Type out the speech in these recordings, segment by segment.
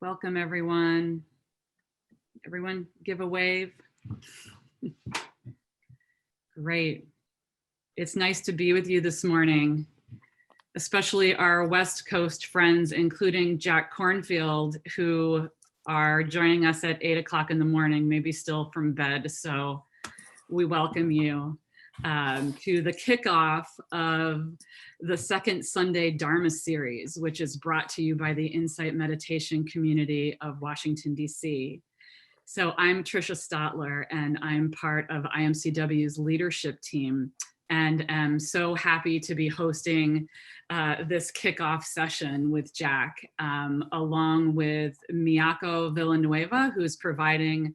Welcome, everyone. Everyone give a wave. Great. It's nice to be with you this morning, especially our West Coast friends, including Jack Kornfield, who are joining us at 8 o'clock in the morning, maybe still from bed. So we welcome you to the kickoff of the second Sunday Dharma series, which is brought to you by the Insight Meditation community of Washington, D.C. So I'm Tricia Stotler, and I'm part of IMCW's leadership team, and am so happy to be hosting this kickoff session with Jack, along with Miyako Villanueva, who's providing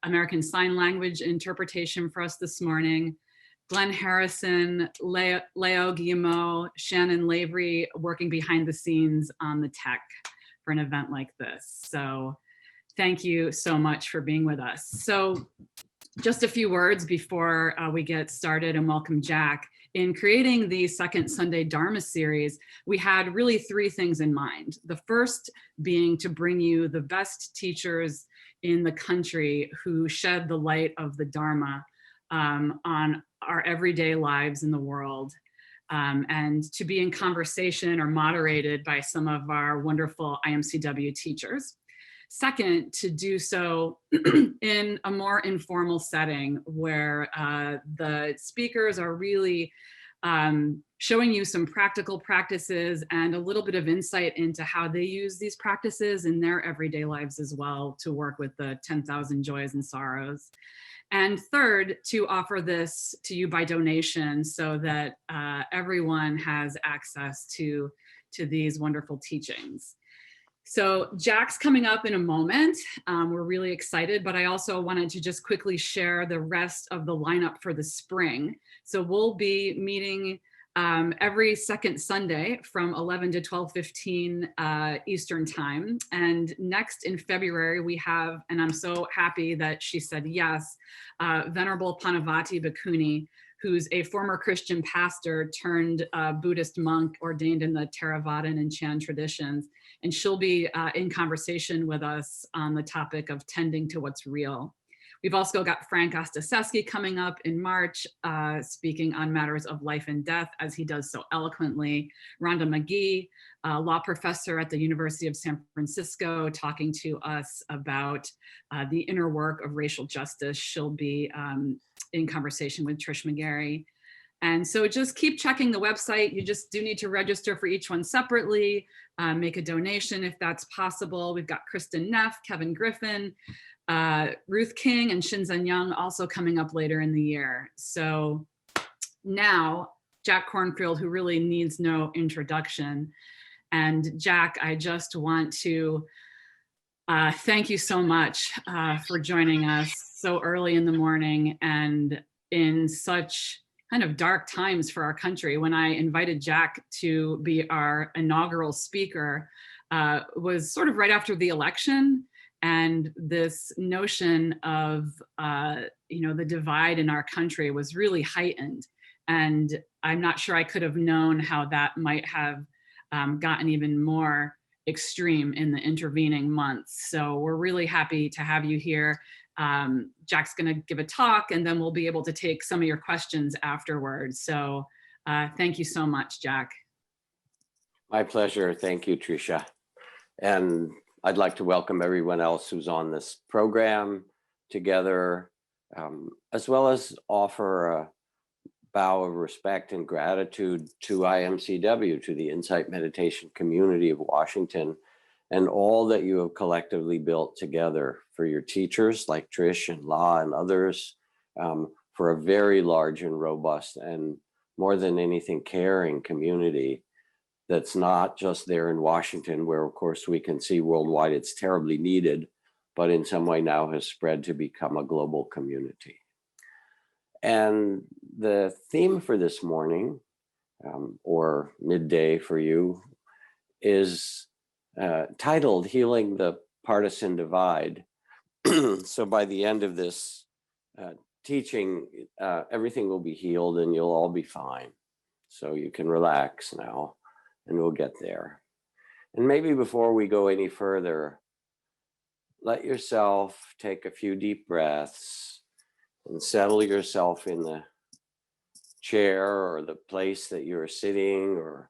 American Sign Language interpretation for us this morning, Glenn Harrison, Leo Guillemot, Shannon Lavery working behind the scenes on the tech for an event like this. So thank you so much for being with us. So just a few words before we get started and welcome Jack. In creating the second Sunday Dharma series, we had really three things in mind. The first being to bring you the best teachers in the country who shed the light of the Dharma on our everyday lives in the world, and to be in conversation or moderated by some of our wonderful IMCW teachers. Second, to do so in a more informal setting where the speakers are really showing you some practical practices and a little bit of insight into how they use these practices in their everyday lives as well to work with the 10,000 joys and sorrows. And third, to offer this to you by donation so that everyone has access to these wonderful teachings. So Jack's coming up in a moment. We're really excited, but I also wanted to just quickly share the rest of the lineup for the spring. So we'll be meeting every second Sunday from 11 to 12:15 Eastern time. And next in February, we have, and I'm so happy that she said yes, Venerable Panavati Bhikkhuni, who's a former Christian pastor turned Buddhist monk ordained in the Theravadan and Chan traditions. And she'll be in conversation with us on the topic of tending to what's real. We've also got Frank Ostaseski coming up in March, speaking on matters of life and death, as he does so eloquently. Rhonda McGee, a law professor at the University of San Francisco, talking to us about the inner work of racial justice. She'll be in conversation with Trish McGarry. And so just keep checking the website. You just do need to register for each one separately, make a donation if that's possible. We've got Kristen Neff, Kevin Griffin, Ruth King, and Shinzen Young also coming up later in the year. So now, Jack Kornfield, who really needs no introduction. And Jack, I just want to thank you so much for joining us so early in the morning and in such kind of dark times for our country. When I invited Jack to be our inaugural speaker, was sort of right after the election, and this notion of the divide in our country was really heightened. And I'm not sure I could have known how that might have gotten even more extreme in the intervening months. So we're really happy to have you here. Jack's going to give a talk, and then we'll be able to take some of your questions afterwards. So thank you so much, Jack. My pleasure. Thank you, Tricia. And I'd like to welcome everyone else who's on this program together, as well as offer a bow of respect and gratitude to IMCW, to the Insight Meditation community of Washington, and all that you have collectively built together for your teachers like Trish and La and others, for a very large and robust and, more than anything, caring community that's not just there in Washington, where of course we can see worldwide it's terribly needed, but in some way now has spread to become a global community. And the theme for this morning, or midday for you, is titled Healing the Partisan Divide. So by the end of this teaching, everything will be healed and you'll all be fine. So you can relax now and we'll get there. And maybe before we go any further, let yourself take a few deep breaths and settle yourself in the chair or the place that you're sitting or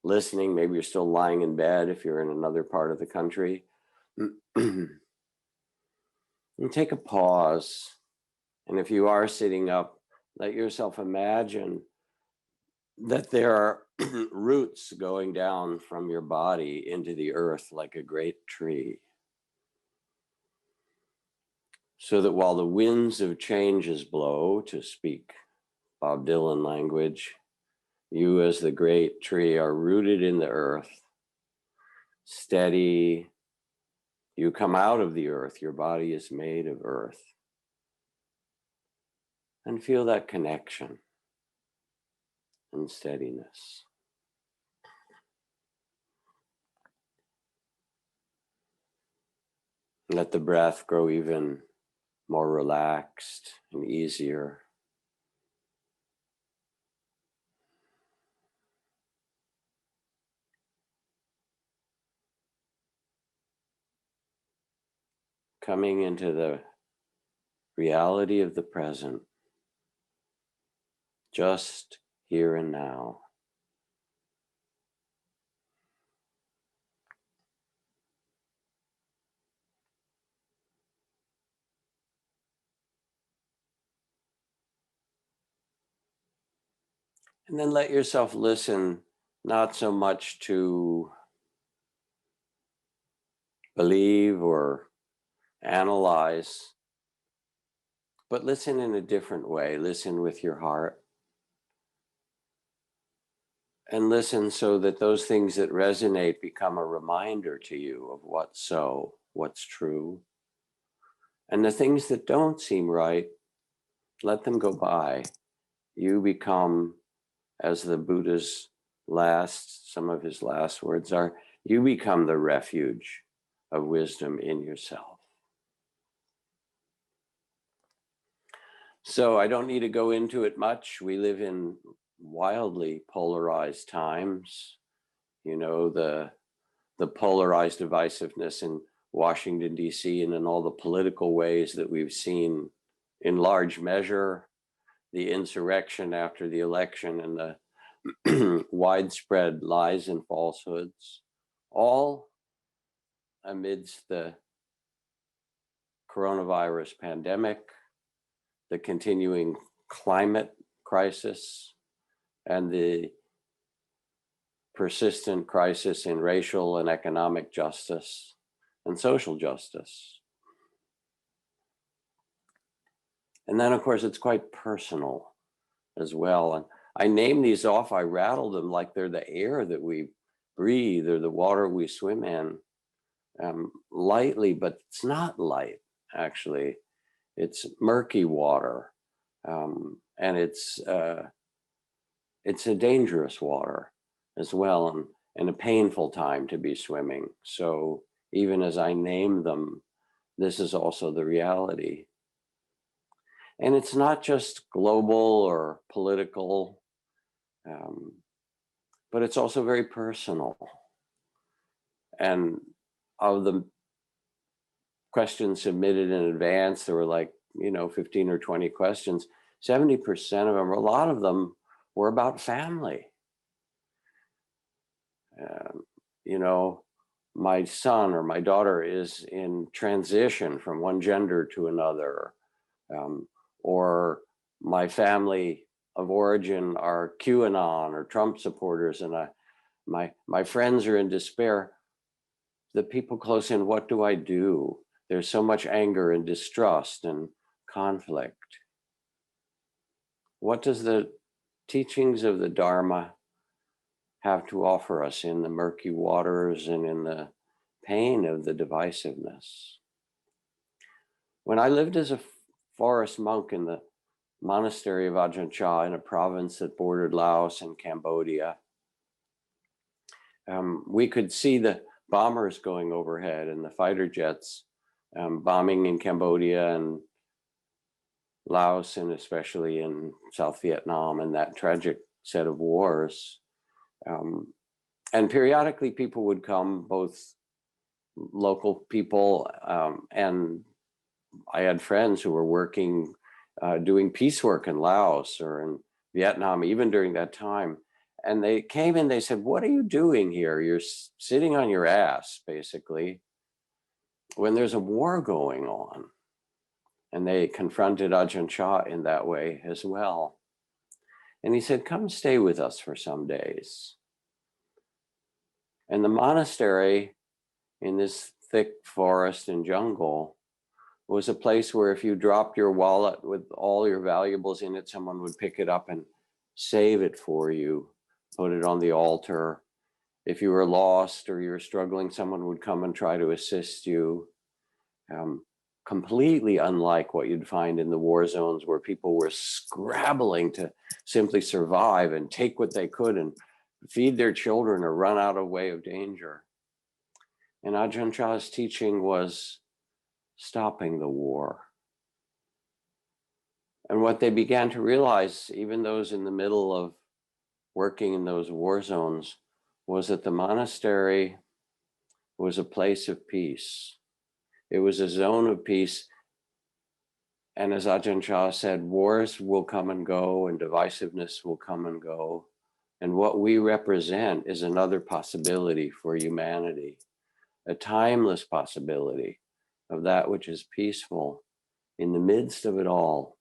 listening. Maybe you're still lying in bed if you're in another part of the country. And take a pause. And if you are sitting up, let yourself imagine that there are roots going down from your body into the earth like a great tree. So that while the winds of changes blow, to speak Bob Dylan language, you as the great tree are rooted in the earth, steady. You come out of the earth, your body is made of earth. And feel that connection and steadiness. Let the breath grow even more relaxed and easier. Coming into the reality of the present, just here and now. And then let yourself listen, not so much to believe or analyze, but listen in a different way. Listen with your heart. And listen so that those things that resonate become a reminder to you of what's so, what's true. And the things that don't seem right, let them go by. You become, as the Buddha's some of his last words are, you become the refuge of wisdom in yourself. So I don't need to go into it much. We live in wildly polarized times. You know, the polarized divisiveness in Washington, D.C., and in all the political ways that we've seen in large measure, the insurrection after the election and the widespread lies and falsehoods, all amidst the coronavirus pandemic, the continuing climate crisis, and the persistent crisis in racial and economic justice and social justice. And then, of course, it's quite personal as well. And I name these off, I rattle them like they're the air that we breathe or the water we swim in, lightly, but it's not light, actually. It's murky water, and it's a dangerous water as well, and a painful time to be swimming. So even as I name them, this is also the reality. And it's not just global or political, but it's also very personal. And of the questions submitted in advance, there were 15 or 20 questions. 70% of them, a lot of them, were about family. My son or my daughter is in transition from one gender to another, or my family of origin are QAnon or Trump supporters, and my friends are in despair. The people close in, what do I do? There's so much anger and distrust and conflict. What does the teachings of the Dharma have to offer us in the murky waters and in the pain of the divisiveness? When I lived as a forest monk in the monastery of Ajahn Chah in a province that bordered Laos and Cambodia, we could see the bombers going overhead and the fighter jets bombing in Cambodia and Laos, and especially in South Vietnam, and that tragic set of wars. And periodically people would come, both local people, and I had friends who were working, doing peace work in Laos or in Vietnam, even during that time. And they came in, they said, "What are you doing here? You're sitting on your ass, basically, when there's a war going on." And they confronted Ajahn Chah in that way as well. And he said, "Come stay with us for some days." And the monastery in this thick forest and jungle was a place where if you dropped your wallet with all your valuables in it, someone would pick it up and save it for you, put it on the altar. If you were lost or you were struggling, someone would come and try to assist you. Completely unlike what you'd find in the war zones, where people were scrabbling to simply survive and take what they could and feed their children or run out of way of danger. And Ajahn Chah's teaching was stopping the war. And what they began to realize, even those in the middle of working in those war zones, was that the monastery was a place of peace. It was a zone of peace. And as Ajahn Chah said, wars will come and go and divisiveness will come and go. And what we represent is another possibility for humanity, a timeless possibility of that which is peaceful in the midst of it all.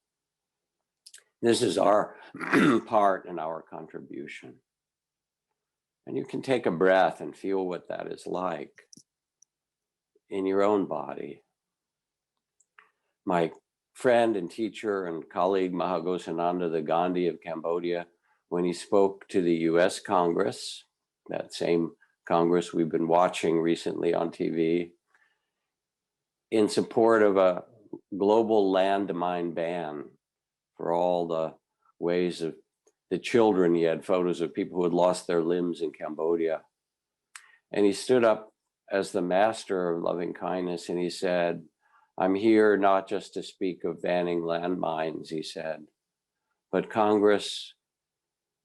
This is our part and our contribution. And you can take a breath and feel what that is like in your own body. My friend and teacher and colleague Mahagosananda, the Gandhi of Cambodia, when he spoke to the US Congress, that same Congress we've been watching recently on TV, in support of a global landmine ban for all the ways of the children. He had photos of people who had lost their limbs in Cambodia. And he stood up as the master of loving kindness and he said, "I'm here not just to speak of banning landmines," he said, "but Congress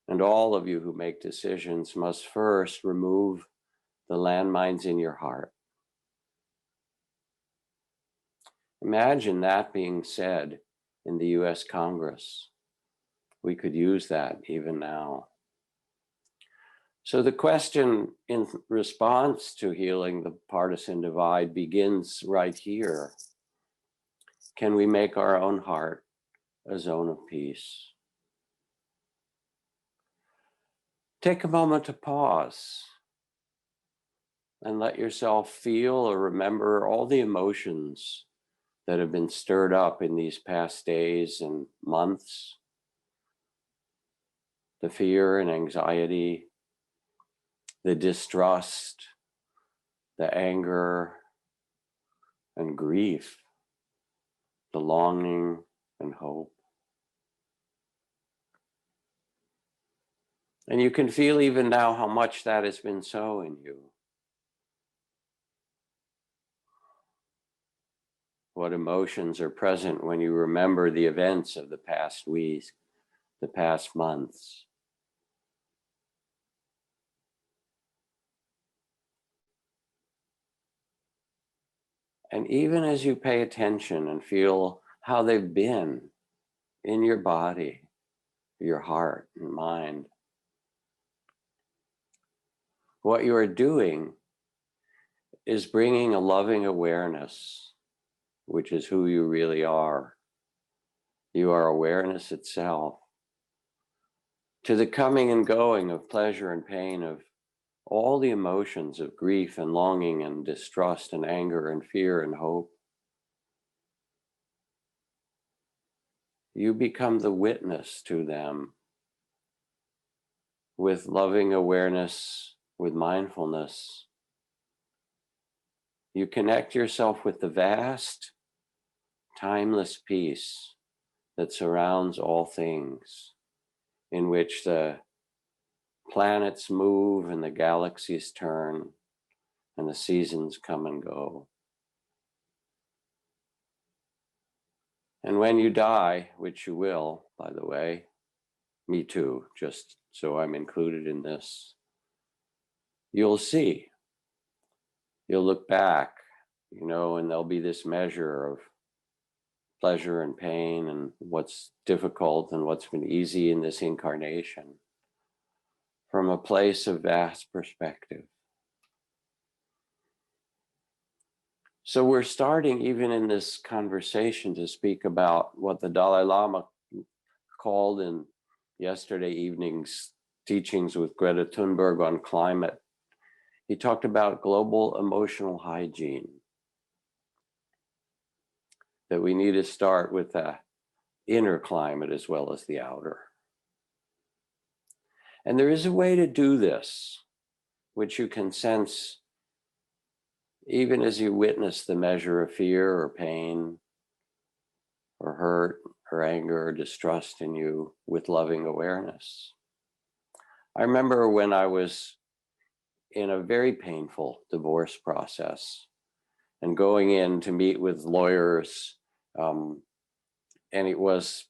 and all of you who make decisions must first remove the landmines in your heart." Imagine that being said in the US Congress. We could use that even now. So the question in response to healing the partisan divide begins right here. Can we make our own heart a zone of peace? Take a moment to pause and let yourself feel or remember all the emotions that have been stirred up in these past days and months. The fear and anxiety, the distrust, the anger and grief, the longing and hope. And you can feel even now how much that has been so in you. What emotions are present when you remember the events of the past weeks, the past months. And even as you pay attention and feel how they've been in your body, your heart and mind, what you are doing is bringing a loving awareness, which is who you really are. You are awareness itself, to the coming and going of pleasure and pain, of all the emotions of grief and longing and distrust and anger and fear and hope. You become the witness to them with loving awareness, with mindfulness. You connect yourself with the vast, timeless peace that surrounds all things, in which the planets move and the galaxies turn and the seasons come and go. And when you die, which you will, by the way, me too, just so I'm included in this, you'll see, you'll look back, and there'll be this measure of pleasure and pain and what's difficult and what's been easy in this incarnation from a place of vast perspective. So we're starting even in this conversation to speak about what the Dalai Lama called in yesterday evening's teachings with Greta Thunberg on climate. He talked about global emotional hygiene, that we need to start with the inner climate as well as the outer. And there is a way to do this, which you can sense even as you witness the measure of fear or pain or hurt or anger or distrust in you with loving awareness. I remember when I was in a very painful divorce process and going in to meet with lawyers, and it was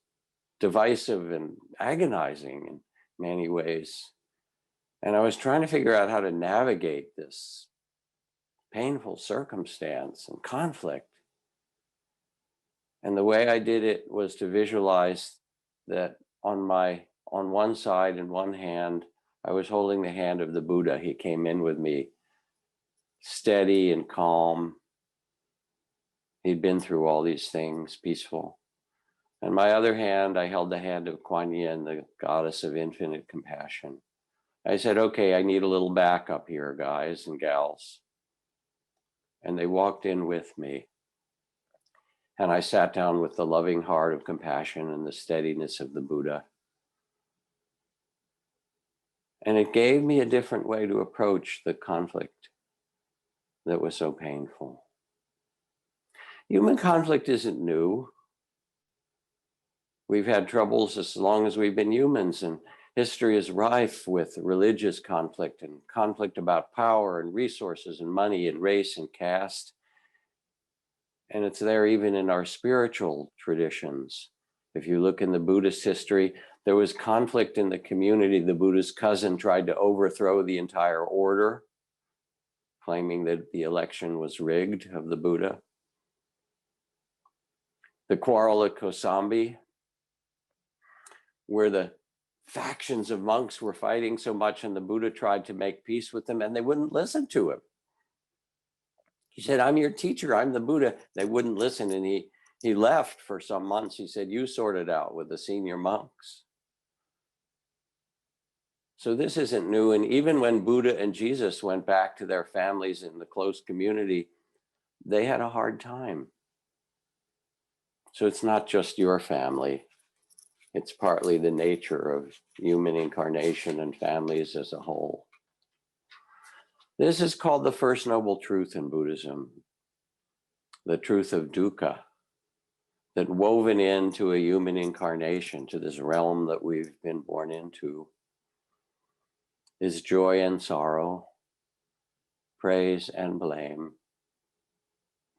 divisive and agonizing in many ways. And I was trying to figure out how to navigate this painful circumstance and conflict. And the way I did it was to visualize that on one side, in one hand, I was holding the hand of the Buddha. He came in with me, steady and calm. He'd been through all these things, peaceful. And my other hand, I held the hand of Kuan Yin, the goddess of infinite compassion. I said, okay, I need a little backup here, guys and gals. And they walked in with me. And I sat down with the loving heart of compassion and the steadiness of the Buddha. And it gave me a different way to approach the conflict that was so painful. Human conflict isn't new. We've had troubles as long as we've been humans, and history is rife with religious conflict and conflict about power and resources and money and race and caste. And it's there even in our spiritual traditions. If you look in the Buddhist history, there was conflict in the community. The Buddha's cousin tried to overthrow the entire order, claiming that the election was rigged of the Buddha. The quarrel at Kosambi, where the factions of monks were fighting so much and the Buddha tried to make peace with them and they wouldn't listen to him. He said, I'm your teacher, I'm the Buddha. They wouldn't listen, and he left for some months. He said, you sort it out with the senior monks. So this isn't new. And even when Buddha and Jesus went back to their families in the close community, they had a hard time. So it's not just your family. It's partly the nature of human incarnation and families as a whole. This is called the first noble truth in Buddhism, the truth of dukkha, that woven into a human incarnation, to this realm that we've been born into, is joy and sorrow, praise and blame,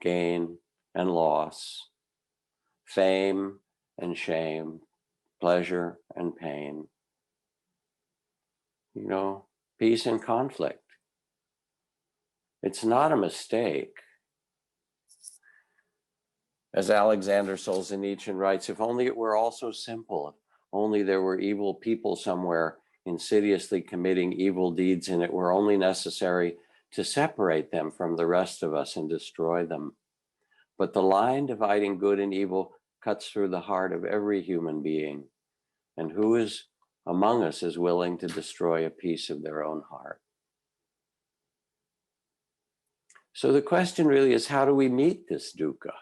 gain and loss, fame and shame, pleasure and pain, peace and conflict. It's not a mistake. As Alexander Solzhenitsyn writes, if only it were all so simple, if only there were evil people somewhere insidiously committing evil deeds, and it were only necessary to separate them from the rest of us and destroy them. But the line dividing good and evil cuts through the heart of every human being. And who is among us is willing to destroy a piece of their own heart? So the question really is, how do we meet this dukkha?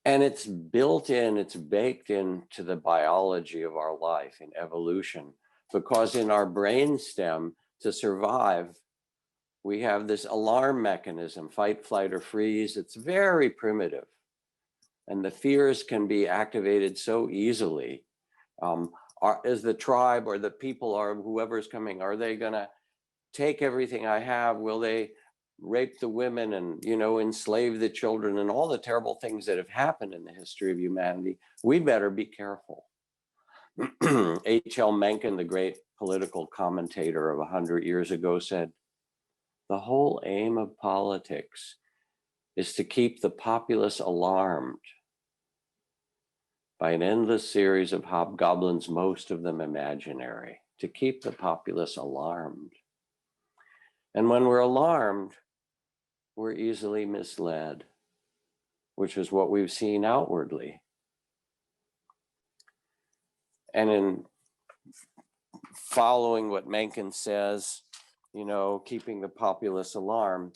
And it's built in, it's baked into the biology of our life in evolution, because in our brain stem, to survive, we have this alarm mechanism, fight, flight, or freeze. It's very primitive. And the fears can be activated so easily. Is the tribe or the people or whoever's coming, are they gonna take everything I have? Will they rape the women and, enslave the children, and all the terrible things that have happened in the history of humanity? We better be careful. H.L. Mencken, the great political commentator of 100 years ago, said, "The whole aim of politics is to keep the populace alarmed by an endless series of hobgoblins, most of them imaginary, to keep the populace alarmed. And when we're alarmed, we're easily misled, which is what we've seen outwardly." And in following what Mencken says, keeping the populace alarmed,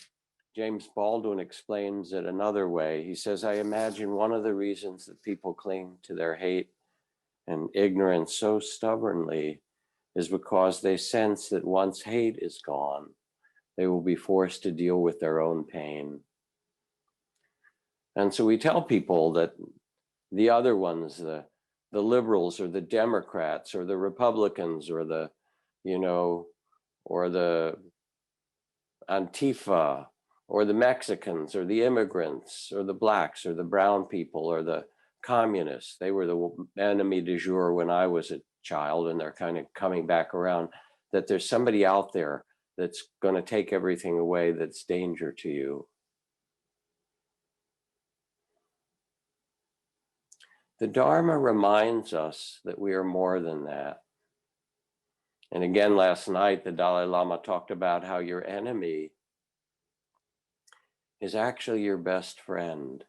James Baldwin explains it another way. He says, "I imagine one of the reasons that people cling to their hate and ignorance so stubbornly is because they sense that once hate is gone, they will be forced to deal with their own pain." And so we tell people that the other ones, the liberals or the Democrats or the Republicans or the Antifa or the Mexicans or the immigrants or the blacks or the brown people or the communists, they were the enemy du jour when I was a child, and they're kind of coming back around, that there's somebody out there that's going to take everything away that's danger to you. The Dharma reminds us that we are more than that. And again, last night, the Dalai Lama talked about how your enemy is actually your best friend,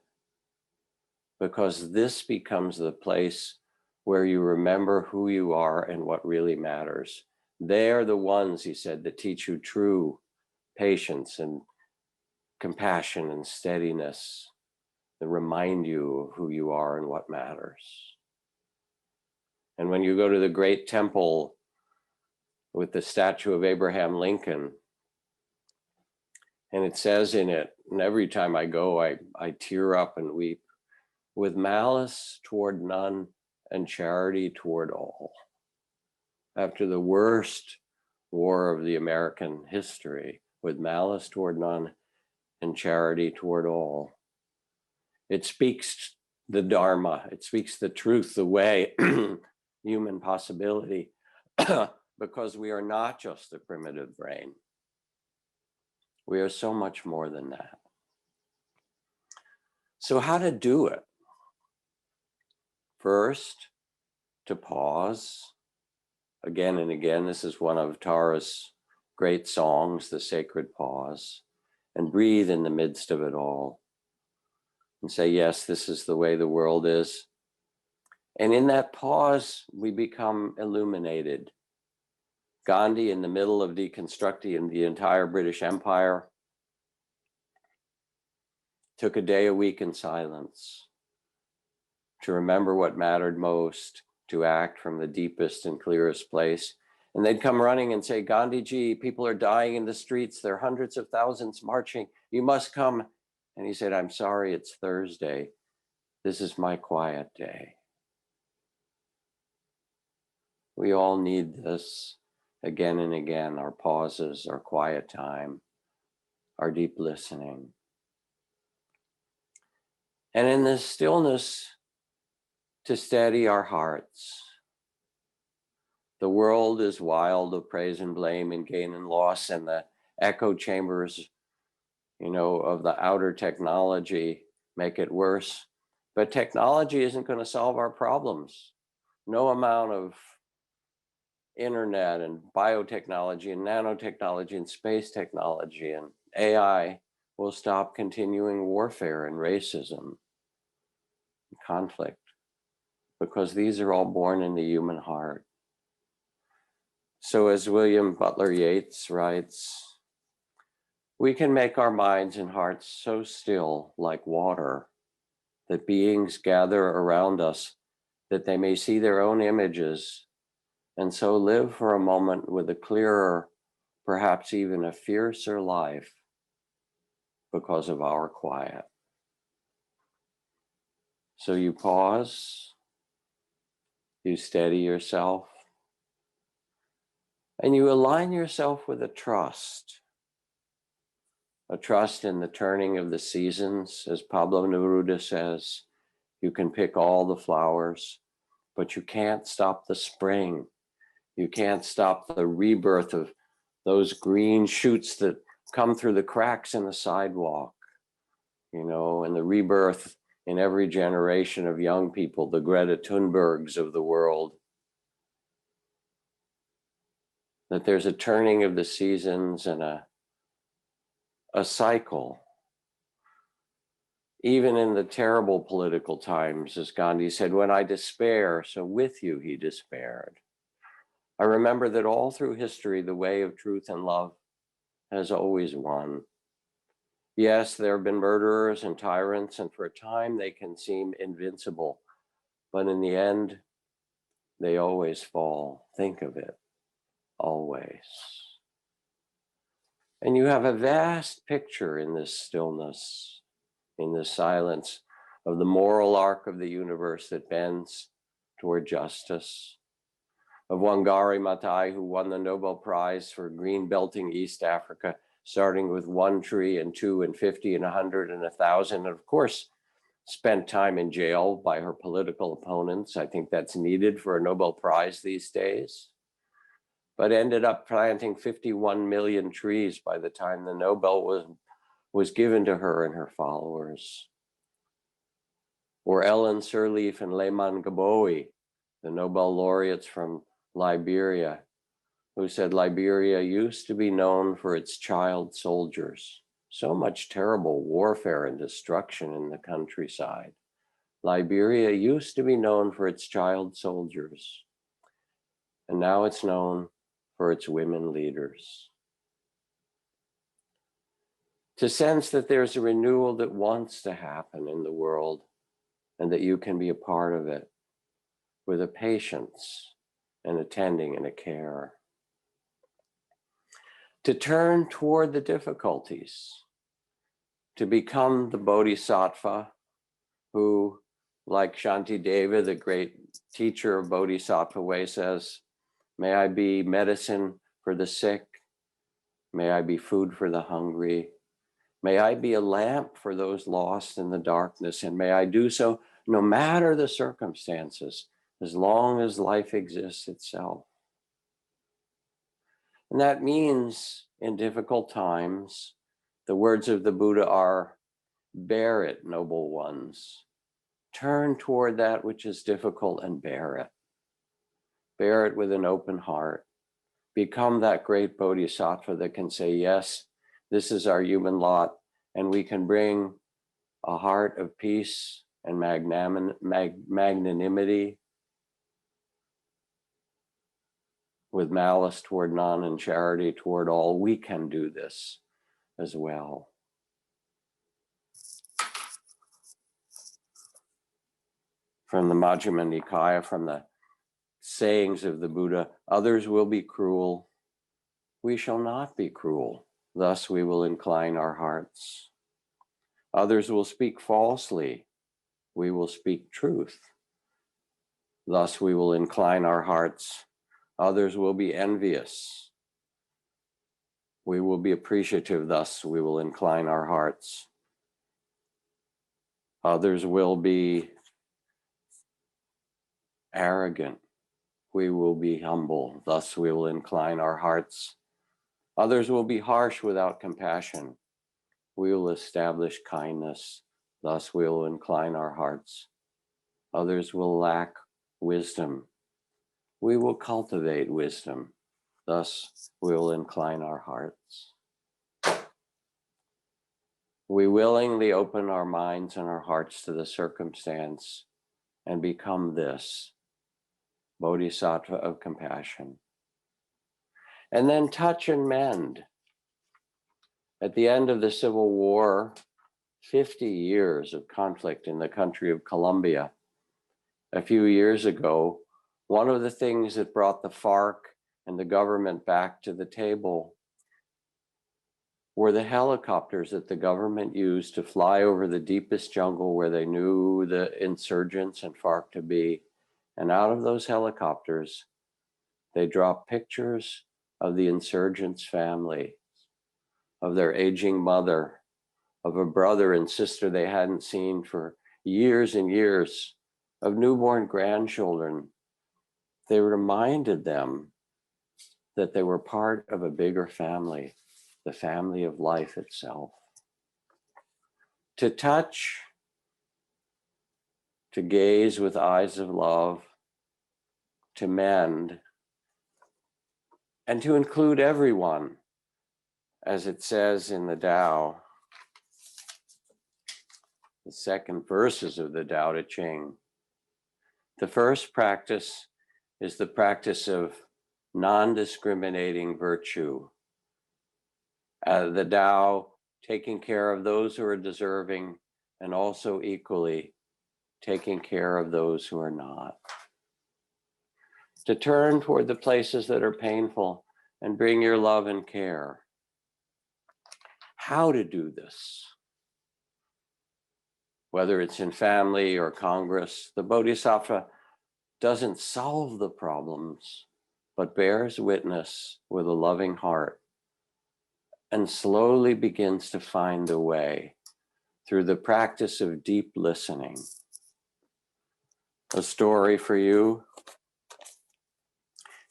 because this becomes the place where you remember who you are and what really matters. They are the ones, he said, that teach you true patience and compassion and steadiness, that remind you of who you are and what matters. And when you go to the great temple with the statue of Abraham Lincoln, and it says in it, and every time I go, I tear up and weep, "With malice toward none and charity toward all." After the worst war of the American history, with malice toward none and charity toward all. It speaks the Dharma, it speaks the truth, the way, human possibility, because we are not just a primitive brain. We are so much more than that. So how to do it? First, to pause. Again and again, this is one of Tara's great songs, The Sacred Pause, and breathe in the midst of it all. And say, yes, this is the way the world is. And in that pause, we become illuminated. Gandhi, in the middle of deconstructing the entire British Empire, took a day a week in silence to remember what mattered most, to act from the deepest and clearest place. And they'd come running and say, "Gandhiji, people are dying in the streets. There are hundreds of thousands marching. You must come." And he said, "I'm sorry, it's Thursday. This is my quiet day." We all need this again and again, our pauses, our quiet time, our deep listening. And in this stillness, to steady our hearts. The world is wild of praise and blame and gain and loss, and the echo chambers, of the outer technology make it worse. But technology isn't going to solve our problems. No amount of internet and biotechnology and nanotechnology and space technology and AI will stop continuing warfare and racism and conflict, because these are all born in the human heart. So as William Butler Yeats writes, we can make our minds and hearts so still like water that beings gather around us that they may see their own images, and so live for a moment with a clearer, perhaps even a fiercer life because of our quiet. So you pause, you steady yourself, and you align yourself with a trust in the turning of the seasons. As Pablo Neruda says, you can pick all the flowers, but you can't stop the spring. You can't stop the rebirth of those green shoots that come through the cracks in the sidewalk, and the rebirth in every generation of young people, the Greta Thunbergs of the world. That there's a turning of the seasons and a cycle. Even in the terrible political times, as Gandhi said, when I despair, so with you he despaired. I remember that all through history, the way of truth and love has always won. Yes, there have been murderers and tyrants, and for a time they can seem invincible, but in the end, they always fall. Think of it, always. And you have a vast picture in this stillness, in this silence, of the moral arc of the universe that bends toward justice, of Wangari Maathai, who won the Nobel Prize for green belting East Africa, starting with 1 tree and 2 and 50 and 100 and 1,000, and of course, spent time in jail by her political opponents. I think that's needed for a Nobel Prize these days, but ended up planting 51 million trees by the time the Nobel was given to her and her followers. Or Ellen Sirleaf and Lehman Gabowi, the Nobel laureates from Liberia, who said Liberia used to be known for its child soldiers. So much terrible warfare and destruction in the countryside. Liberia used to be known for its child soldiers, and now it's known for its women leaders. To sense that there's a renewal that wants to happen in the world and that you can be a part of it with a patience and attending and a care. To turn toward the difficulties, to become the bodhisattva who, like Shantideva, the great teacher of Bodhisattva way, says, may I be medicine for the sick, may I be food for the hungry, may I be a lamp for those lost in the darkness, and may I do so no matter the circumstances, as long as life exists itself. And that means in difficult times, the words of the Buddha are, bear it, noble ones. Turn toward that which is difficult and bear it. Bear it with an open heart. Become that great bodhisattva that can say, yes, this is our human lot, and we can bring a heart of peace and magnanimity with malice toward none and charity toward all. We can do this as well. From the Majjhima Nikaya, from the sayings of the Buddha, others will be cruel. We shall not be cruel. Thus we will incline our hearts. Others will speak falsely. We will speak truth. Thus we will incline our hearts. Others will be envious. We will be appreciative. Thus we will incline our hearts. Others will be arrogant. We will be humble. Thus we will incline our hearts. Others will be harsh without compassion. We will establish kindness. Thus we will incline our hearts. Others will lack wisdom. We will cultivate wisdom. Thus we will incline our hearts. We willingly open our minds and our hearts to the circumstance and become this bodhisattva of compassion. And then touch and mend. At the end of the Civil War, 50 years of conflict in the country of Colombia. A few years ago, one of the things that brought the FARC and the government back to the table were the helicopters that the government used to fly over the deepest jungle where they knew the insurgents and FARC to be. And out of those helicopters, they dropped pictures of the insurgents' family, of their aging mother, of a brother and sister they hadn't seen for years and years, of newborn grandchildren, they reminded them that they were part of a bigger family, the family of life itself. To touch, to gaze with eyes of love, to mend, and to include everyone, as it says in the Tao, the second verses of the Tao Te Ching. The first practice is the practice of non-discriminating virtue. The Tao taking care of those who are deserving and also equally taking care of those who are not. To turn toward the places that are painful and bring your love and care. How to do this? Whether it's in family or Congress, the Bodhisattva doesn't solve the problems, but bears witness with a loving heart and slowly begins to find a way through the practice of deep listening. A story for you.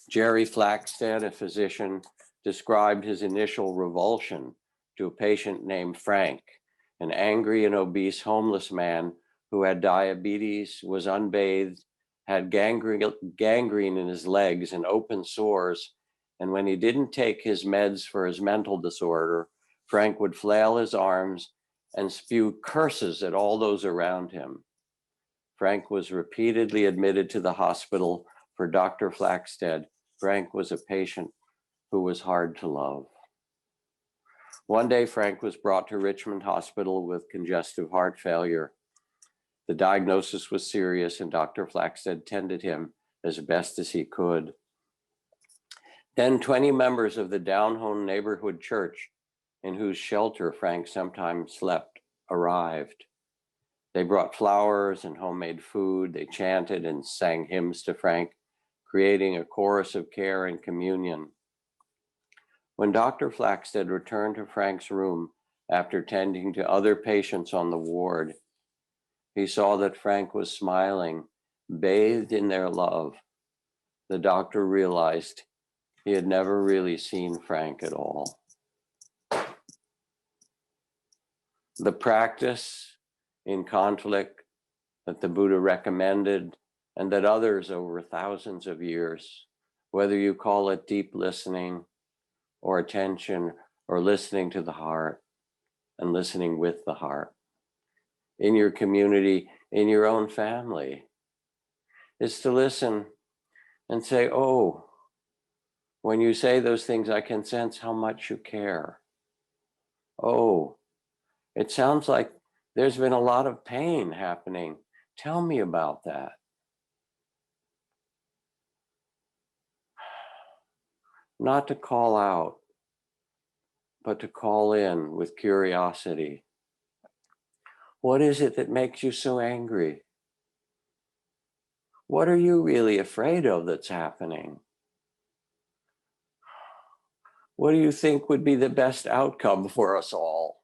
Jerry Flaxstead, a physician, described his initial revulsion to a patient named Frank, an angry and obese homeless man who had diabetes, was unbathed, had gangrene in his legs and open sores. And when he didn't take his meds for his mental disorder, Frank would flail his arms and spew curses at all those around him. Frank was repeatedly admitted to the hospital for Dr. Flaxstead. Frank was a patient who was hard to love. One day, Frank was brought to Richmond Hospital with congestive heart failure. The diagnosis was serious, and Dr. Flaxstead tended him as best as he could. Then 20 members of the down-home neighborhood church, in whose shelter Frank sometimes slept, arrived. They brought flowers and homemade food. They chanted and sang hymns to Frank, creating a chorus of care and communion. When Dr. Flaxstead returned to Frank's room after tending to other patients on the ward, he saw that Frank was smiling, bathed in their love. The doctor realized he had never really seen Frank at all. The practice in conflict that the Buddha recommended and that others over thousands of years, whether you call it deep listening or attention or listening to the heart and listening with the heart, in your community, in your own family, is to listen and say, oh, when you say those things, I can sense how much you care. Oh, it sounds like there's been a lot of pain happening. Tell me about that. Not to call out, but to call in with curiosity. What is it that makes you so angry? What are you really afraid of that's happening? What do you think would be the best outcome for us all?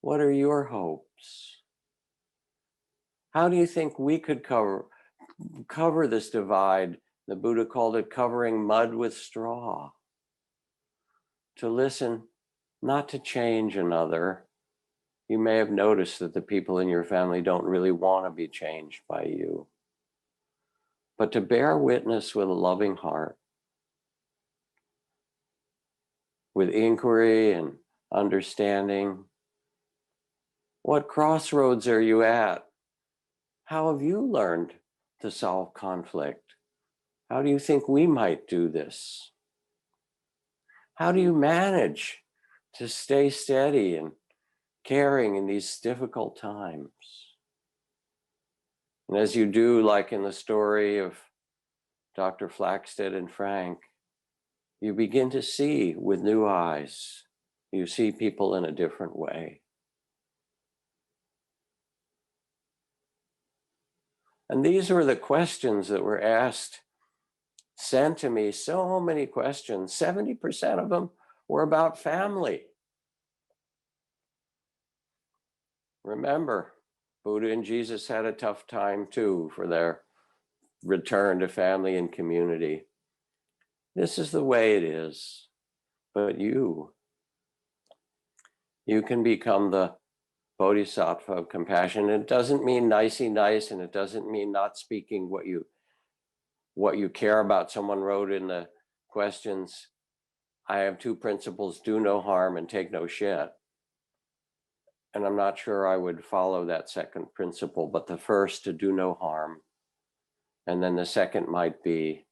What are your hopes? How do you think we could cover this divide? The Buddha called it covering mud with straw. To listen, not to change another. You may have noticed that the people in your family don't really want to be changed by you, but to bear witness with a loving heart, with inquiry and understanding. What crossroads are you at? How have you learned to solve conflict? How do you think we might do this? How do you manage to stay steady and caring in these difficult times? And as you do, like in the story of Dr. Flaxstead and Frank, you begin to see with new eyes. You see people in a different way. And these were the questions that were asked, sent to me, so many questions. 70% of them were about family. Remember, Buddha and Jesus had a tough time too for their return to family and community. This is the way it is. But you can become the bodhisattva of compassion. It doesn't mean nicey nice, and it doesn't mean not speaking what you care about. Someone wrote in the questions, I have two principles: do no harm and take no shit. And I'm not sure I would follow that second principle, but the first, to do no harm. And then the second might be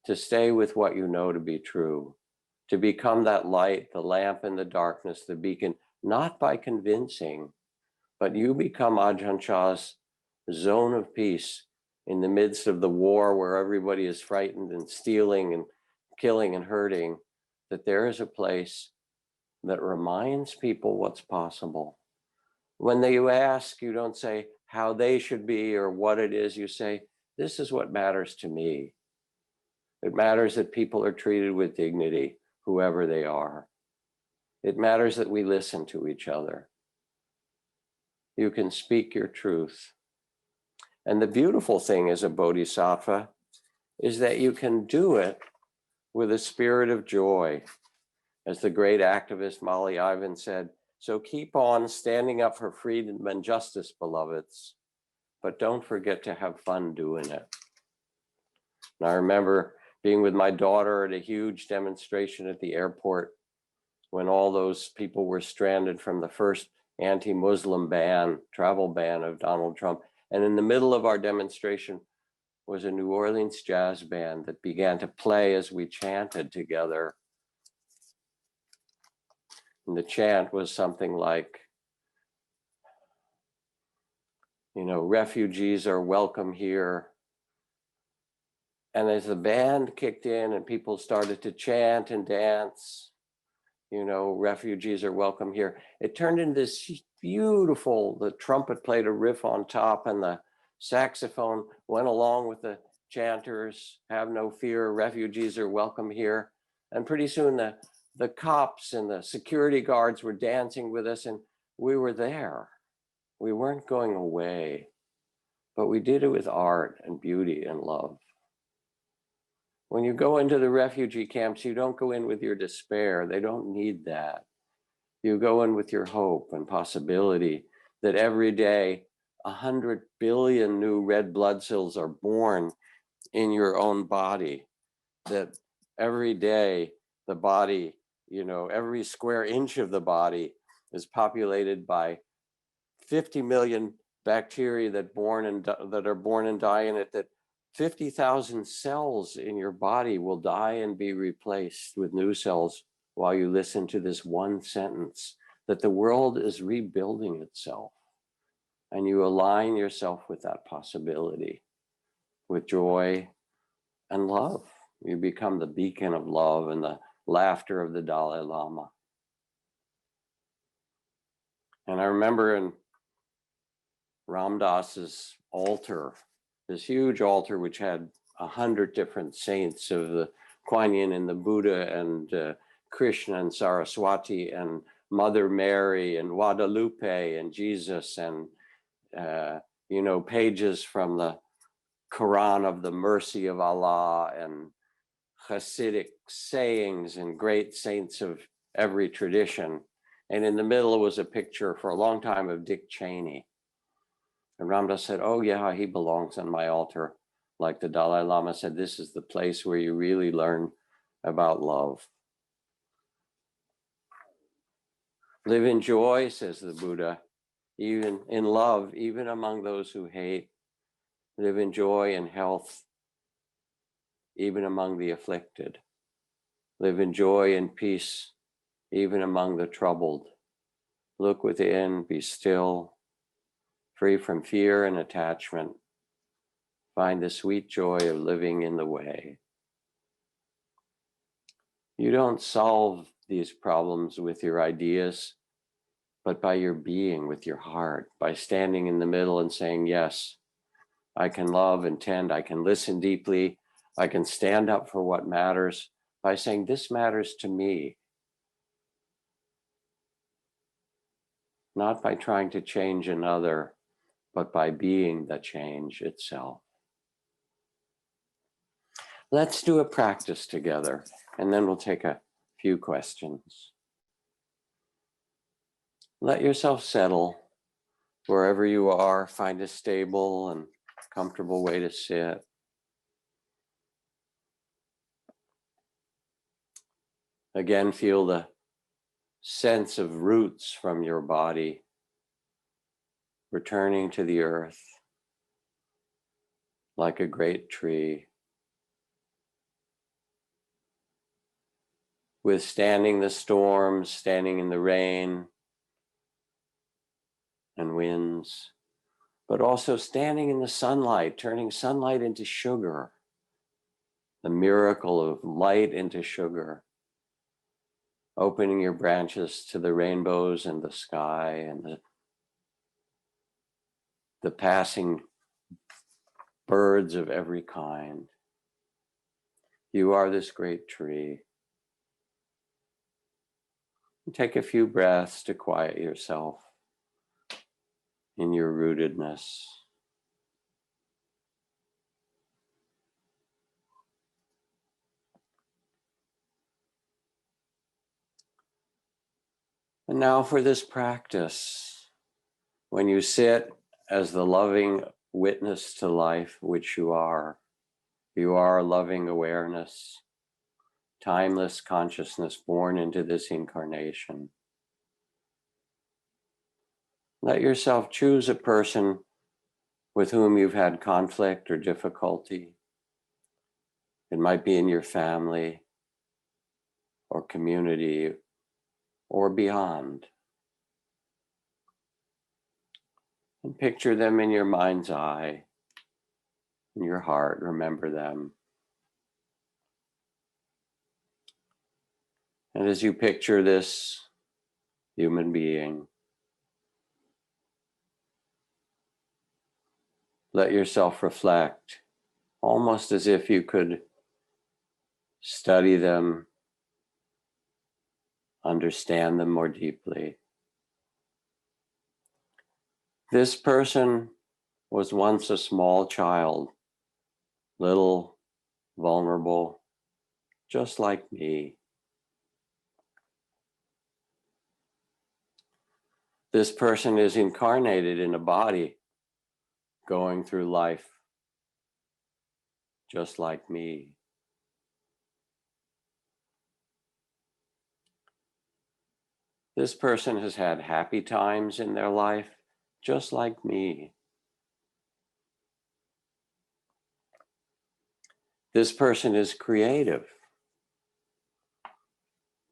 to stay with what you know to be true, to become that light, the lamp in the darkness, the beacon, not by convincing, but you become Ajahn Chah's zone of peace in the midst of the war where everybody is frightened and stealing and killing and hurting, that there is a place that reminds people what's possible. When you ask, you don't say how they should be or what it is. You say, this is what matters to me. It matters that people are treated with dignity, whoever they are. It matters that we listen to each other. You can speak your truth. And the beautiful thing as a bodhisattva is that you can do it with a spirit of joy. As the great activist Molly Ivan said, so keep on standing up for freedom and justice, beloveds, but don't forget to have fun doing it. And I remember being with my daughter at a huge demonstration at the airport when all those people were stranded from the first anti-Muslim travel ban of Donald Trump. And in the middle of our demonstration was a New Orleans jazz band that began to play as we chanted together. And the chant was something like, refugees are welcome here. And as the band kicked in and people started to chant and dance, refugees are welcome here, it turned into this beautiful, the trumpet played a riff on top and the saxophone went along with the chanters, have no fear, refugees are welcome here. And pretty soon the cops and the security guards were dancing with us, and we were there. We weren't going away, but we did it with art and beauty and love. When you go into the refugee camps, you don't go in with your despair. They don't need that. You go in with your hope and possibility that every day 100 billion new red blood cells are born in your own body, that every day the body, every square inch of the body is populated by 50 million bacteria that are born and die in it, that 50,000 cells in your body will die and be replaced with new cells while you listen to this one sentence, that the world is rebuilding itself. And you align yourself with that possibility, with joy and love. You become the beacon of love and the laughter of the Dalai Lama. And I remember in Ram Dass's altar, this huge altar which had 100 different saints of the Kuan Yin and the Buddha and Krishna and Saraswati and Mother Mary and Guadalupe and Jesus and pages from the Quran of the mercy of Allah and Hasidic sayings and great saints of every tradition. And in the middle was a picture for a long time of Dick Cheney. And Ram Dass said, oh yeah, he belongs on my altar. Like the Dalai Lama said, this is the place where you really learn about love. Live in joy, says the Buddha, even in love, even among those who hate. Live in joy and health, even among the afflicted. Live in joy and peace, even among the troubled. Look within, be still, free from fear and attachment. Find the sweet joy of living in the way. You don't solve these problems with your ideas, but by your being, with your heart, by standing in the middle and saying, yes, I can love and tend, I can listen deeply, I can stand up for what matters, by saying, this matters to me. Not by trying to change another, but by being the change itself. Let's do a practice together, and then we'll take a few questions. Let yourself settle wherever you are. Find a stable and comfortable way to sit. Again, feel the sense of roots from your body returning to the earth like a great tree, withstanding the storms, standing in the rain and winds, but also standing in the sunlight, turning sunlight into sugar, the miracle of light into sugar, opening your branches to the rainbows and the sky and the passing birds of every kind. You are this great tree. Take a few breaths to quiet yourself in your rootedness. And now for this practice, when you sit as the loving witness to life, which you are loving awareness, timeless consciousness born into this incarnation. Let yourself choose a person with whom you've had conflict or difficulty. It might be in your family or community or beyond. And picture them in your mind's eye, in your heart, remember them. And as you picture this human being, let yourself reflect, almost as if you could study them, understand them more deeply. This person was once a small child, little, vulnerable, just like me. This person is incarnated in a body, going through life, just like me. This person has had happy times in their life, just like me. This person is creative,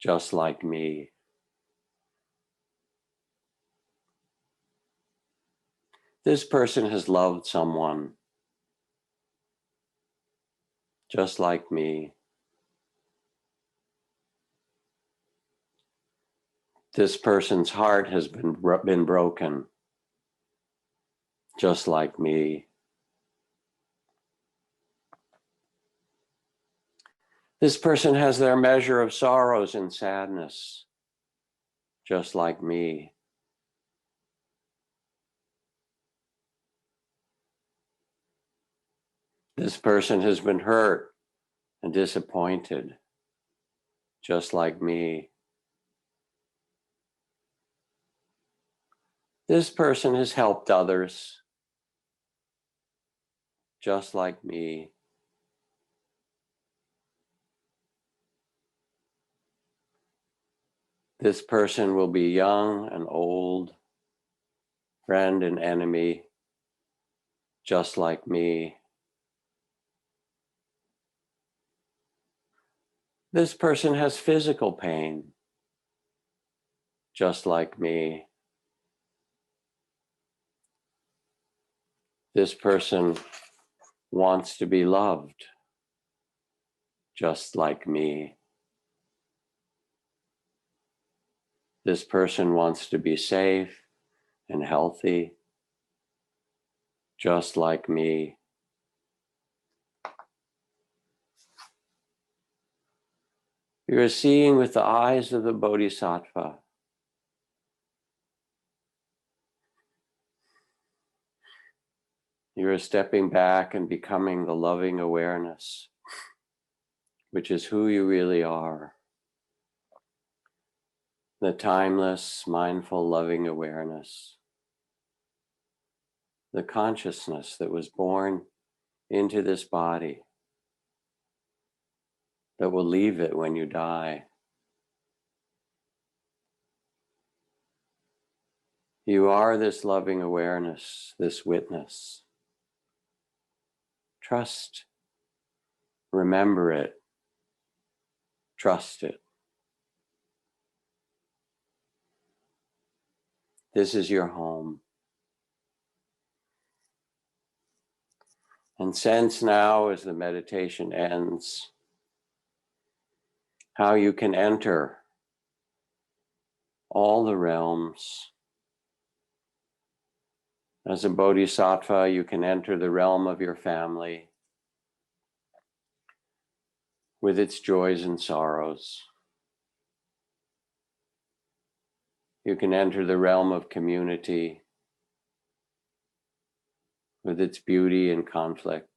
just like me. This person has loved someone, just like me. This person's heart has been broken, just like me. This person has their measure of sorrows and sadness, just like me. This person has been hurt and disappointed, just like me. This person has helped others, just like me. This person will be young and old, friend and enemy, just like me. This person has physical pain, just like me. This person wants to be loved, just like me. This person wants to be safe and healthy, just like me. You're seeing with the eyes of the Bodhisattva. You're stepping back and becoming the loving awareness, which is who you really are. The timeless, mindful, loving awareness. The consciousness that was born into this body, that will leave it when you die. You are this loving awareness, this witness. Trust. Remember it. Trust it. This is your home. And sense now, as the meditation ends, how you can enter all the realms. As a bodhisattva, you can enter the realm of your family with its joys and sorrows. You can enter the realm of community with its beauty and conflict.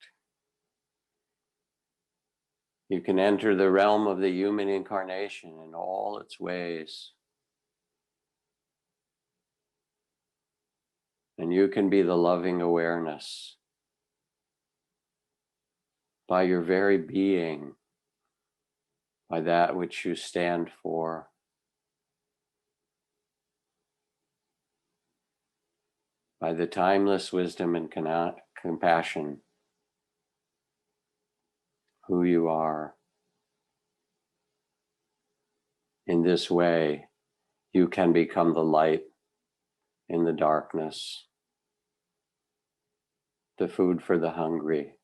You can enter the realm of the human incarnation in all its ways. And you can be the loving awareness by your very being, by that which you stand for. By the timeless wisdom and compassion, who you are. In this way, you can become the light in the darkness, the food for the hungry,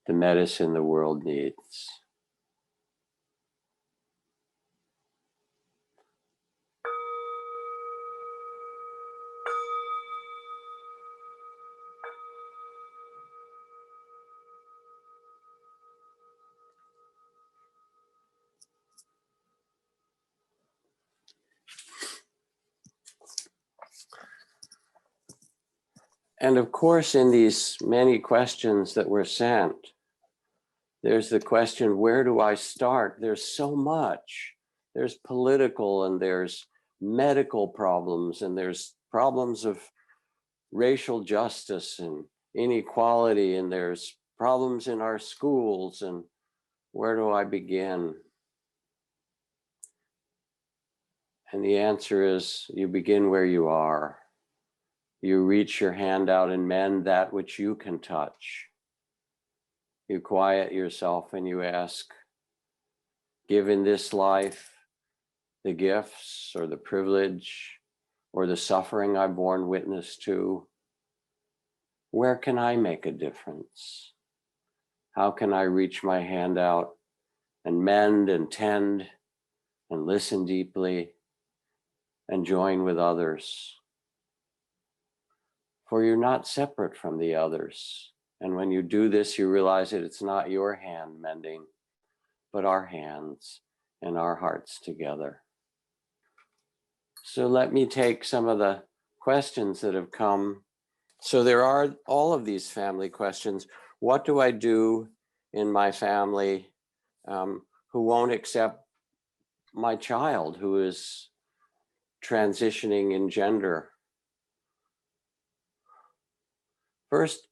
the medicine the world needs. And of course, in these many questions that were sent, there's the question, where do I start? There's so much. There's political and there's medical problems and there's problems of racial justice and inequality, and there's problems in our schools, and where do I begin? And the answer is, you begin where you are. You reach your hand out and mend that which you can touch. You quiet yourself and you ask, given this life, the gifts or the privilege or the suffering I've borne witness to, where can I make a difference? How can I reach my hand out and mend and tend and listen deeply and join with others? For you're not separate from the others. And when you do this, you realize that it's not your hand mending, but our hands and our hearts together. So let me take some of the questions that have come. So there are all of these family questions. What do I do in my family who won't accept my child who is transitioning in gender? First,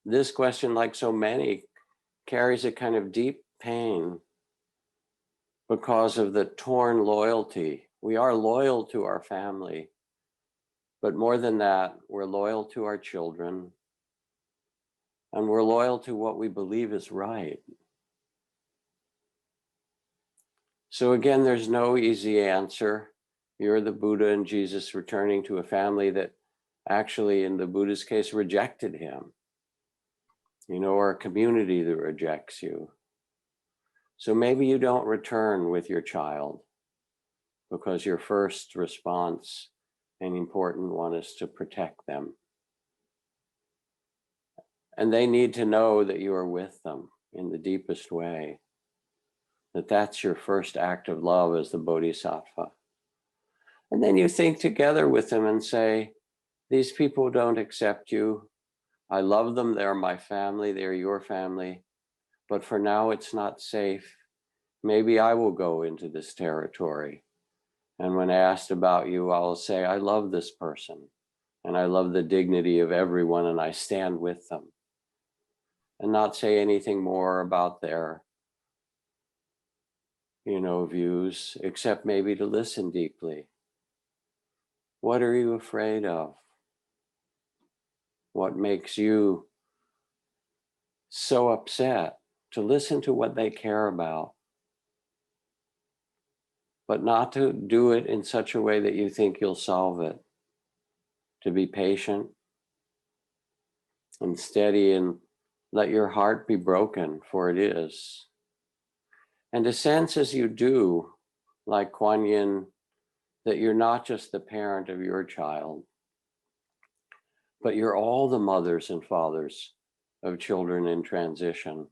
this question, like so many, carries a kind of deep pain because of the torn loyalty. We are loyal to our family, but more than that, we're loyal to our children, and we're loyal to what we believe is right. So again, there's no easy answer. You're the Buddha and Jesus returning to a family that actually, in the Buddha's case, rejected him. Or a community that rejects you. So maybe you don't return with your child because your first response, an important one, is to protect them. And they need to know that you are with them in the deepest way, that that's your first act of love as the bodhisattva. And then you think together with them and say, these people don't accept you. I love them, they're my family, they're your family, but for now it's not safe. Maybe I will go into this territory. And when asked about you, I'll say, I love this person and I love the dignity of everyone and I stand with them. And not say anything more about their, views, except maybe to listen deeply. What are you afraid of? What makes you so upset? To listen to what they care about, but not to do it in such a way that you think you'll solve it. To be patient and steady and let your heart be broken, for it is. And to sense as you do, like Kuan Yin, that you're not just the parent of your child, but you're all the mothers and fathers of children in transition.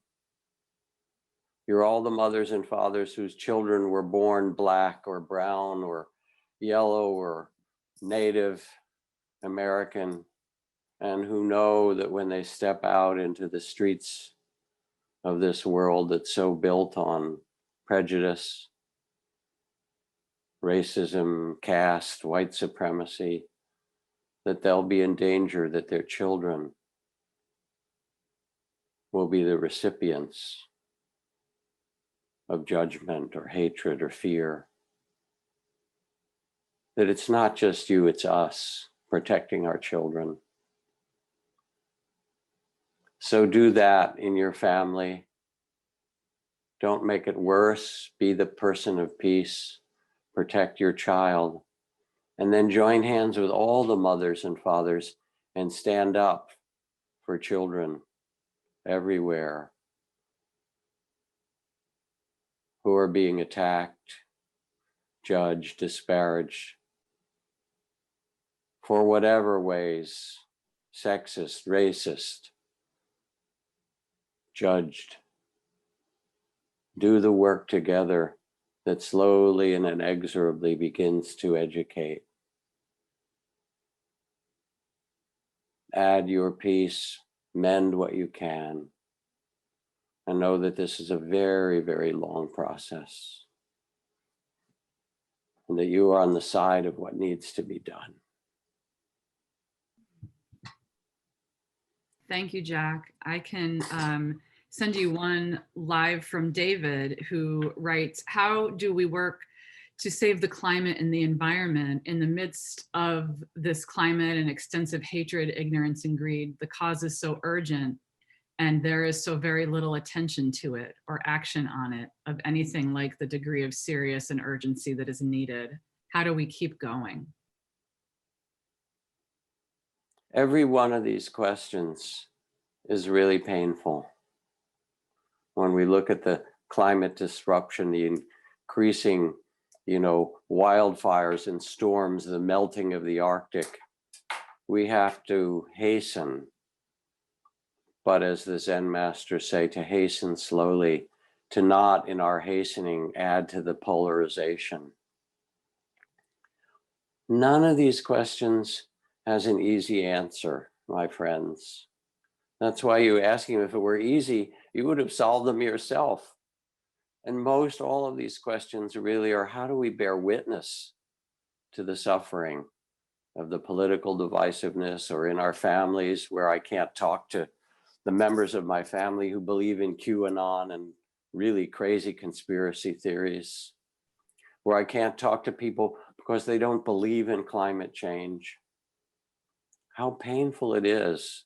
You're all the mothers and fathers whose children were born black or brown or yellow or Native American, and who know that when they step out into the streets of this world that's so built on prejudice, racism, caste, white supremacy, that they'll be in danger, that their children will be the recipients of judgment or hatred or fear. That it's not just you, it's us protecting our children. So do that in your family. Don't make it worse. Be the person of peace. Protect your child. And then join hands with all the mothers and fathers and stand up for children everywhere who are being attacked, judged, disparaged, for whatever ways, sexist, racist, judged. Do the work together that slowly and inexorably begins to educate. Add your piece, mend what you can, and know that this is a very, very long process, and that you are on the side of what needs to be done. Thank you, Jack. I can send you one live from David, who writes, how do we work to save the climate and the environment in the midst of this climate and extensive hatred, ignorance, and greed? The cause is so urgent and there is so very little attention to it or action on it of anything like the degree of serious and urgency that is needed. How do we keep going? Every one of these questions is really painful. When we look at the climate disruption, the increasing, wildfires and storms, the melting of the Arctic, we have to hasten. But as the Zen masters say, to hasten slowly, to not in our hastening add to the polarization. None of these questions has an easy answer, my friends. That's why you asking if it were easy, you would have solved them yourself. And most all of these questions really are, how do we bear witness to the suffering of the political divisiveness, or in our families where I can't talk to the members of my family who believe in QAnon and really crazy conspiracy theories, where I can't talk to people because they don't believe in climate change. How painful it is.